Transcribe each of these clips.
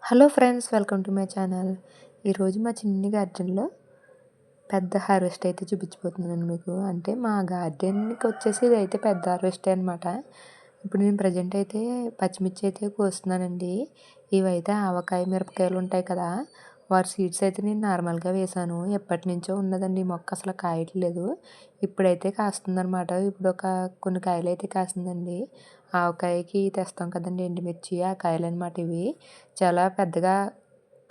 Hello friends, welcome to my channel. ఈరోజు మా చిన్ని గార్డెన్లో పెద్ద హార్వెస్ట్ అయితే చూపించబోతున్నానండి మీకు. అంటే మా గార్డెన్కి వచ్చేసి ఇదైతే పెద్ద హార్వెస్టే అనమాట. ఇప్పుడు నేను ప్రజెంట్ అయితే పచ్చిమిర్చి అయితే కోస్తున్నానండి. ఇవైతే ఆవకాయ మిరపకాయలు ఉంటాయి కదా, వాటి సీడ్స్ అయితే నేను నార్మల్గా వేసాను. ఎప్పటి నుంచో ఉన్నదండి ఈ మొక్క, అసలు కాయట్లేదు. ఇప్పుడైతే కాస్తుందనమాట. ఇప్పుడు కొన్ని కాయలు అయితే కాసిందండి. ఆవకాయకి తెస్తాం కదండి ఎండుమిర్చి, ఆ కాయలు అనమాట ఇవి. చాలా పెద్దగా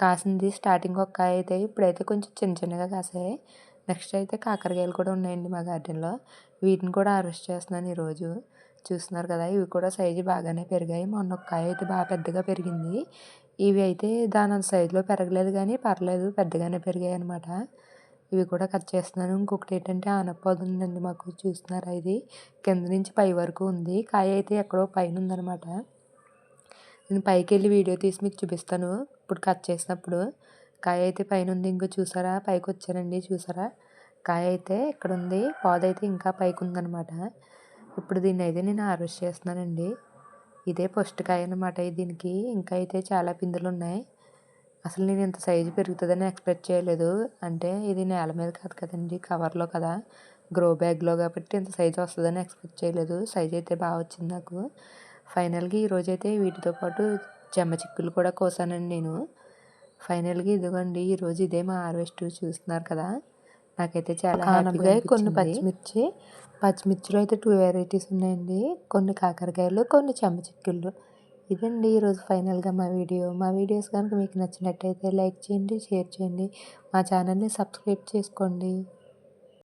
కాసింది స్టార్టింగ్ ఒక కాయ అయితే, ఇప్పుడైతే కొంచెం చిన్న చిన్నగా కాసాయి. నెక్స్ట్ అయితే కాకరకాయలు కూడా ఉన్నాయండి మా గార్డెన్లో. వీటిని కూడా హార్వెస్ట్ చేస్తున్నాను ఈరోజు. చూస్తున్నారు కదా, ఇవి కూడా సైజు బాగానే పెరిగాయి. మొన్న ఒక కాయ అయితే బాగా పెద్దగా పెరిగింది. ఇవి అయితే దాని సైజులో పెరగలేదు, కానీ పర్లేదు పెద్దగానే పెరిగాయి అనమాట. ఇవి కూడా కట్ చేస్తున్నాను. ఇంకొకటి ఏంటంటే ఆనపకాయ ఉందండి మాకు. చూస్తున్నారా, ఇది కింద నుంచి పై వరకు ఉంది. కాయ అయితే ఎక్కడో పైన ఉందనమాట. నేను పైకి వెళ్ళి వీడియో తీసి మీకు చూపిస్తాను ఇప్పుడు కట్ చేసినప్పుడు. కాయ అయితే పైన ఉంది. ఇంకో చూసారా, పైకి వచ్చానండి, చూసారా కాయ అయితే ఇక్కడ ఉంది, పాదైతే ఇంకా పైకి ఉందనమాట. ఇప్పుడు దీన్ని అయితే నేను హార్వెస్ట్ చేస్తున్నానండి. ఇదే ఫస్ట్ కాయ అనమాట. దీనికి ఇంకా అయితే చాలా పిందెలు ఉన్నాయి. అసలు నేను ఇంత సైజు పెరుగుతుందని ఎక్స్పెక్ట్ చేయలేదు. అంటే ఇది నేల మీద కాదు కదండి, కవర్లో కదా, గ్రో బ్యాగ్లో, కాబట్టి ఇంత సైజు వస్తుందని ఎక్స్పెక్ట్ చేయలేదు. సైజ్ అయితే బాగా వచ్చింది నాకు. ఫైనల్గా ఈరోజైతే వీటితో పాటు చెమ్మ చిక్కులు కూడా కోసానండి నేను. ఫైనల్గా ఇదిగోండి, ఈరోజు ఇదే మా హార్వెస్ట్. చూస్తున్నారు కదా, నాకైతే చాలా హ్యాపీగా కొన్ని పచ్చిమిర్చిలో అయితే 2 వెరైటీస్ ఉన్నాయండి. కొన్ని కాకరకాయలు, కొన్ని చెమ్మ చిక్కుళ్ళు. ఇదండి ఈరోజు ఫైనల్గా మా వీడియో. మా వీడియోస్ కనుక మీకు నచ్చినట్టయితే లైక్ చేయండి, షేర్ చేయండి, మా ఛానల్ని సబ్స్క్రైబ్ చేసుకోండి.